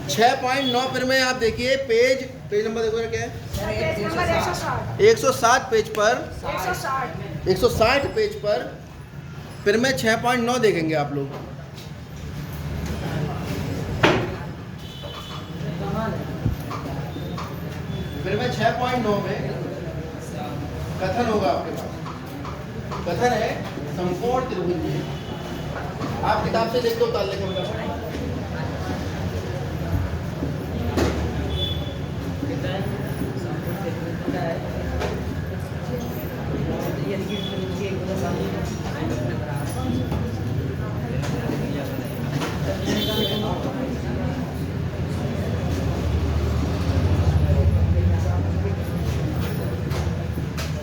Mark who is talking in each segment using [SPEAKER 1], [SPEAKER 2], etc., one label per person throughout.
[SPEAKER 1] 6.9 फिर में आप देखिए पेज नंबर देखो क्या है, 160 पेज पर, 160 पेज पर फिर में 6.9 देखेंगे आप लोग। फिर में 6.9 में कथन होगा आपके पास। कथन है समकोण त्रिभुज में, आप किताब से देखते हो ताले के मतलब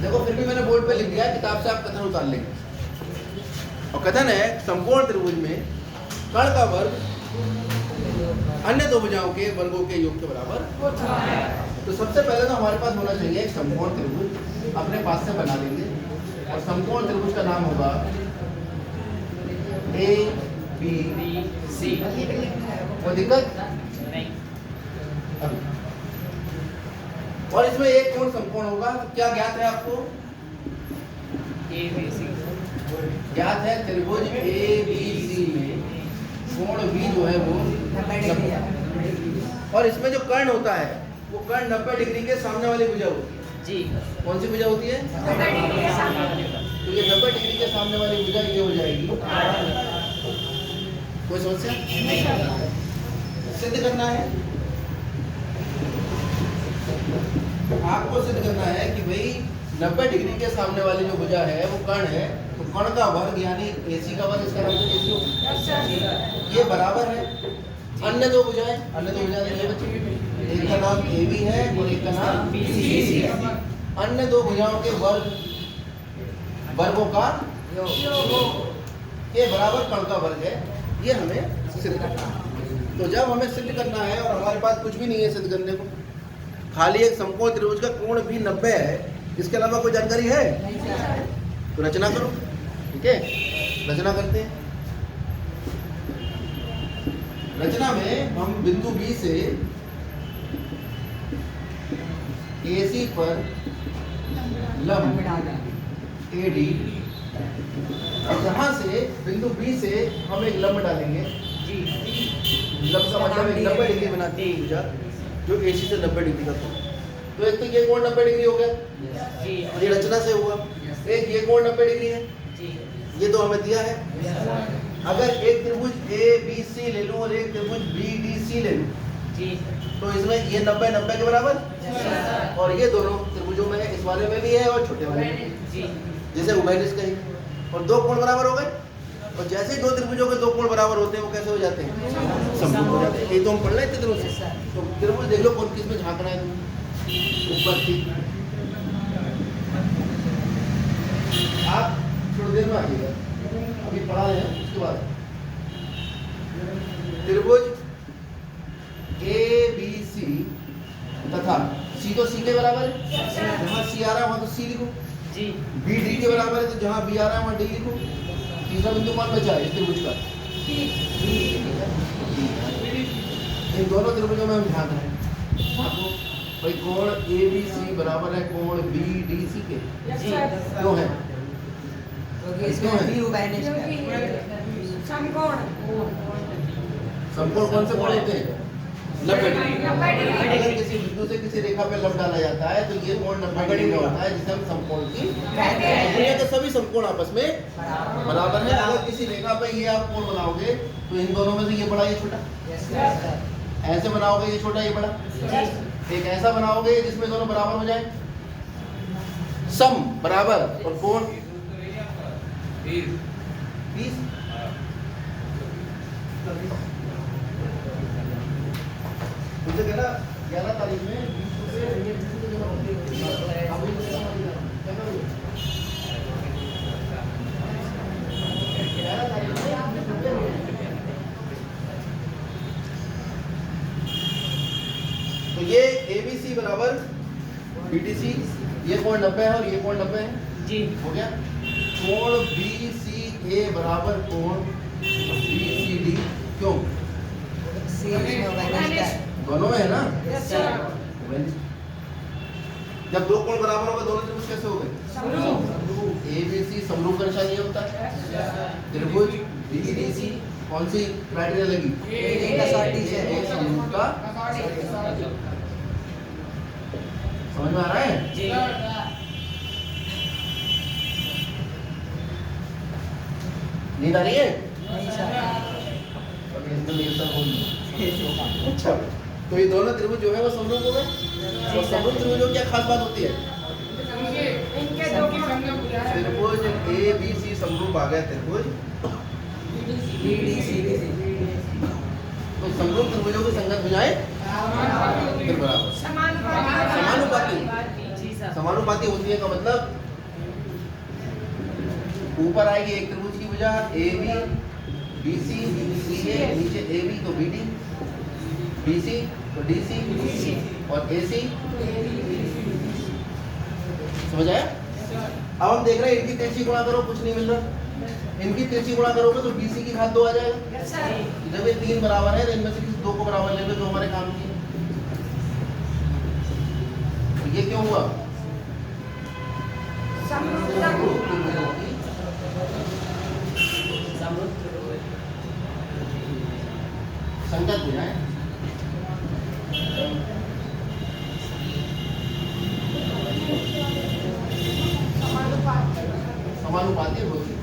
[SPEAKER 1] देखो, फिर भी मैंने बोर्ड पे लिख दिया, किताब से आप कथन उतार लेंगे। और कथन है समकोण त्रिभुज में कर्ण का वर्ग अन्य दो भुजाओं के वर्गों के योग के बराबर होता है। तो सबसे पहले तो हमारे पास होना चाहिए एक समकोण त्रिभुज, अपने पास से बना लेंगे। और समकोण त्रिभुज का नाम होगा ए बी सी। वो दिक्कत नहीं। और इसमें एक कोण समकोण होगा। क्या ज्ञात है आपको? ए बी सी ज्ञात है। त्रिभुज ए बी सी में कोण बी जो है वो 90। और इसमें जो कर्ण होता है वो कर्ण 90 डिग्री के सामने वाली भुजा होती है जी। कौन सी भुजा होती है? तो ये 90 डिग्री के सामने वाली भुजा ये हो जाएगी। कोई समस्या? सिद्ध करना है आपको, सिद्ध करना है कि भाई 90 डिग्री के सामने वाली जो भुजा है वो कर्ण है। तो कर्ण का वर्ग यानी AC का वर्ग, इसका नाम AC होगा, ये बराबर है अन्य दो भुजाएं। अन्य दो भुजाएं देखिए बच्चे, एक का नाम AB है और एक का नाम BC है। अन्य दो भुजाओं के वर्गों का ये बराबर कर्ण का वर्ग है। ये हमें सिद्ध करना है। तो जब हमें सिद्ध करना है और हमारे पास कुछ भी नहीं है सिद्ध करने को, खाली एक समकोण त्रिभुज का कोण भी 90 है, इसके अलावा कोई जानकारी है? तो रचना करो। ठीक है, रचना करते हैं। रचना में हम बिंदु B से AC पर लंब AD, और यहाँ से बिंदु B से हम एक लंब डालेंगे। लंब का मतलब एक 90 डिग्री बनाती है भुजा जो AC से 90 डिग्री का। तो एक तो ये कोण 90 डिग्री हो गया, ये रचना से हुआ। एक ये कोण 90 डिग्री है, ये तो हमें दिया है। अगर एक त्रिभुज ABC ले लूं और एक त्रिभुज BDC ले लूं तो इसमें ये 90 के बराबर, और ये दोनों त्रिभुजों में, इस वाले में भी है और छोटे वाले में, जिसे उभयनिष्ठ कहेंगे। और दो कोण बराबर हो गए। और जैसे ही दो त्रिभुजों के दो कोण बराबर होते हैं वो कैसे हो जाते हैं? समकोण हो जाते हैं। ये तो हम पढ़ रहे थे दिनों से। तो त्रिभुज देख लो कौन किस में झांकना है। ऊपर की आप थोड़ी देर में आइएगा, अभी पढ़ा है उसके बाद। त्रिभुज ABC तथा C तो C के बराबर है, जहाँ C आ रहा है वहाँ तो C लिखो जी। BD के बराबर है तो जहाँ B आ रहा है वहाँ D लिखो। तीसरा बिंदु कौन बचा है इस त्रिभुज का? इन दोनों त्रिभुजों में हम ध्यान रखें भाई, कोण ABC बराबर है कोण BDC के। क्यों है? समकोण कौन से कोण होते हैं? 90 डिग्री। अगर किसी बिंदु से किसी रेखा पे लंब डाला जाता है तो ये कोण 90 डिग्री का होता है, जिसे हम समकोण की कहते हैं। दुनिया के सभी समकोण आपस में बराबर है। अगर किसी रेखा पे ये आप कोण बनाओगे तो इन दोनों में से ये बड़ा ये छोटा, ऐसे बनाओगे ये छोटा ये बड़ा, एक ऐसा बनाओगे जिसमें दोनों बराबर हो जाए, सम बराबर, और कोण 20। मुझे कहना 11 तारीख में 20 से तो ये ABC बराबर BDC, ये कोण 90 है और ये कोण 90 है जी। हो गया। कोण BCA बराबर कोण BCD। क्यों? दोनों में है ना?
[SPEAKER 2] Yes sir.
[SPEAKER 1] जब दो कोण बराबर होगा दोनों त्रिभुज कैसे हो गए?
[SPEAKER 2] समरूप।
[SPEAKER 1] ABC समरूप का निशान ये होता है। त्रिभुज BDC कौन सी क्राइटेरिया लगी? एक समरूपता। समझ में आ रहा है?
[SPEAKER 2] जी।
[SPEAKER 1] नींद आ रही है?
[SPEAKER 2] नहीं सर।
[SPEAKER 1] अच्छा, तो ये दोनों त्रिभुज जो है वो समरूप हो गए। और समरूप त्रिभुजों की क्या खास बात होती है?
[SPEAKER 2] इनके दो की संगम
[SPEAKER 1] त्रिभुज ABC समरूप आ गया त्रिभुज
[SPEAKER 2] BDC।
[SPEAKER 1] तो समरूप त्रिभुजों की संगत भुजाएं फिर बराबर समानुपाती।
[SPEAKER 2] जी सर।
[SPEAKER 1] समानुपाती होती है का मतलब ऊपर आएगी एक त्रिभुज की भुजा AB BC CA, नीचे AB तो BD, BC तो DC और AC। समझ आया? अब हम देख रहे हैं इनकी तिरछी गुणा करो, कुछ नहीं मिल रहा। इनकी तिरछी गुणा करोगे तो BC की घात 2 आ जाएगा।
[SPEAKER 2] Yes sir.
[SPEAKER 1] जब ये 3 बराबर है तो इनमें से किसी 2 को बराबर ले लो जो हमारे काम की है। तो ये क्यों हुआ?
[SPEAKER 2] समरूपता
[SPEAKER 1] समरूप त्रिभुजों की संगत भुजाएं समानुपाती होती है।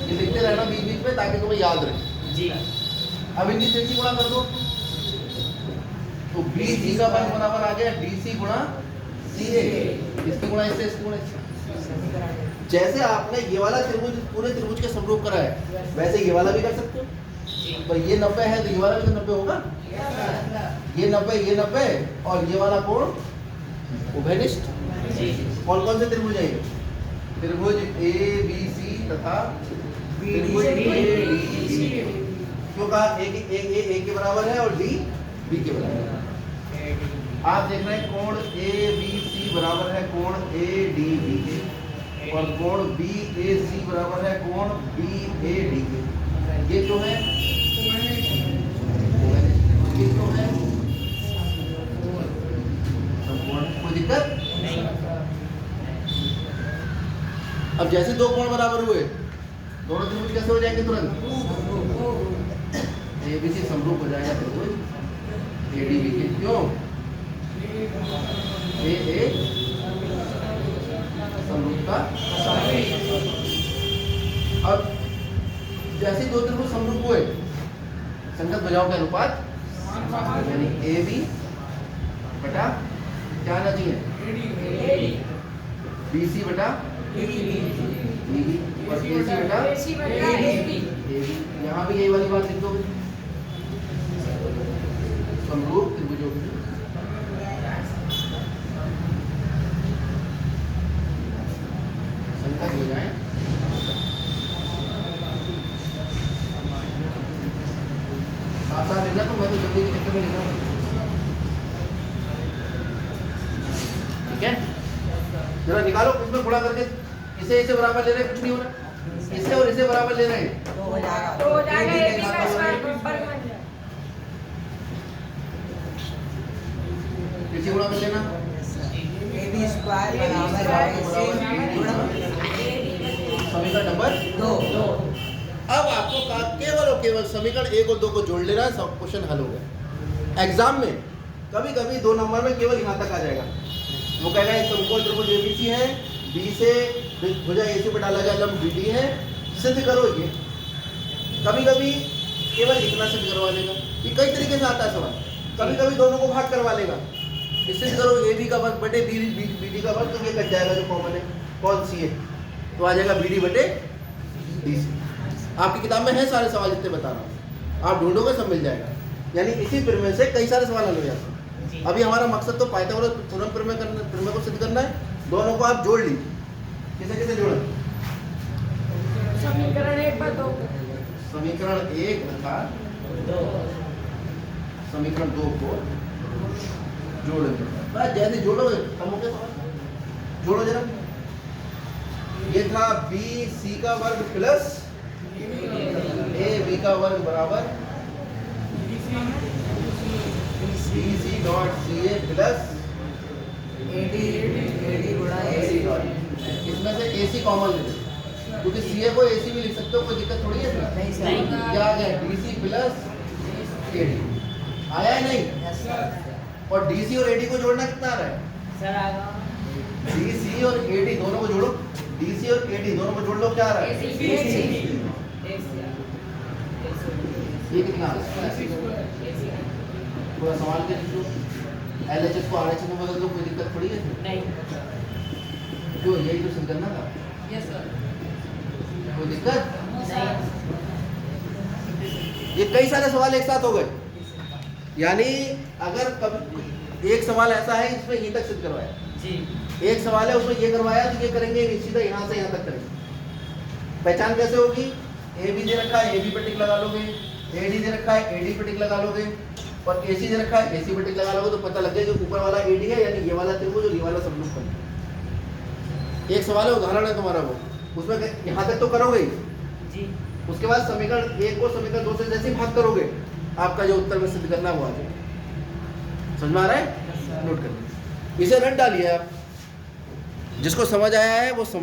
[SPEAKER 1] ये लिखते रहना बीच बीच में ताकि तुम्हें याद रहे।
[SPEAKER 2] जी।
[SPEAKER 1] अब इनकी तिरछी गुणा कर दो तो BC का वर्ग बराबर आ गया DC गुणा CA। इसकी गुणा इससे, इसकी गुणा इससे। जैसे आपने ये वाला त्रिभुज पूरे त्रिभुज के समरूप करा है वैसे ये वाला भी कर सकते हो। पर ये 90 है तो ये वाला भी तो 90 होगा। ये 90 और ये वाला कोण उभयनिष्ठ। कौन कौन से त्रिभुज है ये? त्रिभुज ABC तथा त्रिभुज ADC। क्यों कहा A के बराबर है और D B के बराबर है। आप देख रहे हैं कोण ABC बराबर है कोण ADB के और कोण BAC बराबर है कोण BAD के। ये जो है ये जो है समकोण, कोई दिक्कत
[SPEAKER 2] नहीं।
[SPEAKER 1] अब जैसे दो कोण बराबर हुए दोनों त्रिभुज कैसे हो जाएंगे तुरंत? ABC समरूप हो जाएगा त्रिभुज ADB के। क्यों? A समरूपता। अब जैसे दो त्रिभुज समरूप हुए संगत भुजाओं के अनुपात यानी AB बटा क्या आना चाहिए? BC बटा DB और AC बटा AB। यहाँ भी यही वाली बात लिख दो। समरूप त्रिभुजों की संगत भुजाएं आसान लिखना तो मैं तो जल्दी के चक्कर में लिखा हूं। ठीक है, जरा निकालो इसमें गुणा करके इसे इसे बराबर ले रहे हैं, कुछ नहीं हो रहा। इसे और इसे बराबर ले रहे हैं
[SPEAKER 2] तो हो जाएगा।
[SPEAKER 1] किसी गुणा कर लेना।
[SPEAKER 2] AB स्क्वायर बराबर है
[SPEAKER 1] समीकरण नंबर
[SPEAKER 2] 2।
[SPEAKER 1] अब आपको केवल और केवल समीकरण 1 और 2 को जोड़ लेना है, सब क्वेश्चन हल हो गए। एग्जाम में कभी कभी 2 नंबर में केवल यहाँ तक आ जाएगा। वो कहेगा एक समकोण त्रिभुज ABC है, B से भुजा AC पर डाला गया लंब BD है, सिद्ध करो ये। कभी कभी केवल इतना सिद्ध करवा लेगा। ये कई तरीके से आता है सवाल। कभी कभी दोनों को भाग करवा लेगा। सिद्ध करो AB का वर्ग बटे BD का वर्ग, तो ये कट जाएगा जो कॉमन है। कौन सी है? तो आ जाएगा BD बटे DC। आपकी किताब में है सारे सवाल जितने बता रहा हूँ, आप ढूंढोगे सब मिल जाएगा। यानी इसी प्रमेय से कई सारे सवाल हल हो जाते हैं। अभी हमारा मकसद तो पाइथागोरस थ्योरम प्रमेय को सिद्ध करना है। दोनों को आप जोड़ लीजिए। किसे किसे जोड़ा?
[SPEAKER 2] समीकरण 1 पर 2।
[SPEAKER 1] समीकरण 1 तथा समीकरण 2 को जोड़ेंगे। बस जैसे जोड़ोगे कम हो गया सवाल। जोड़ो जरा। ये था BC का वर्ग प्लस AB का वर्ग बराबर DC dot CA plus
[SPEAKER 2] AD गुणा
[SPEAKER 1] AC
[SPEAKER 2] AC
[SPEAKER 1] डॉट, इसमें से AC कॉमन ले लो, क्योंकि CA को AC भी लिख सकते हो, कोई दिक्कत थोड़ी है इसमें।
[SPEAKER 2] नहीं सर।
[SPEAKER 1] क्या आ गया? DC प्लस AD आया है नहीं?
[SPEAKER 2] Yes sir.
[SPEAKER 1] और DC और AD को जोड़ना कितना आ रहा है?
[SPEAKER 2] सर आएगा
[SPEAKER 1] DC और AD दोनों को जोड़ो, DC और AD दोनों को जोड़ लो, क्या आ रहा है? ये कितना आ रहा है? पूरा सवाल के लिख लो, LHS को RHS में बदल दो, कोई दिक्कत थोड़ी है इसमें।
[SPEAKER 2] नहीं।
[SPEAKER 1] क्यों, यही तो सिद्ध करना था,
[SPEAKER 2] यस सर।
[SPEAKER 1] कोई दिक्कत?
[SPEAKER 2] नहीं।
[SPEAKER 1] ये कई सारे सवाल एक साथ हो गए, यानी अगर कभी एक सवाल ऐसा है इसमें ये तक सिद्ध करवाया,
[SPEAKER 2] जी।
[SPEAKER 1] एक सवाल है उसमें ये करवाया तो ये करेंगे नहीं, सीधा यहाँ से यहाँ तक करेंगे। पहचान कैसे होगी? AB दे रखा है, AB पे टिक लगा लोगे, AD दे रखा है, AD पे टिक लगा लोगे, और AC दे रखा है, AC पे टिक लगा लोगे, तो पता लग जाएगा कि ऊपर वाला AD है, यानी ये वाला त्रिभुज और ये वाला समरूप। एक सवाल है, उदाहरण है तुम्हारा वो, उसमें यहाँ तक तो करोगे ही।
[SPEAKER 2] जी।
[SPEAKER 1] उसके बाद समीकरण 1 को समीकरण 2 से जैसे ही भाग करोगे, आपका जो उत्तर में सिद्ध करना है वो आ जाएगा। समझ में आ रहा है? नोट कर लीजिए, इसे रट डालिए आप, जिसको समझ आया है वो समझ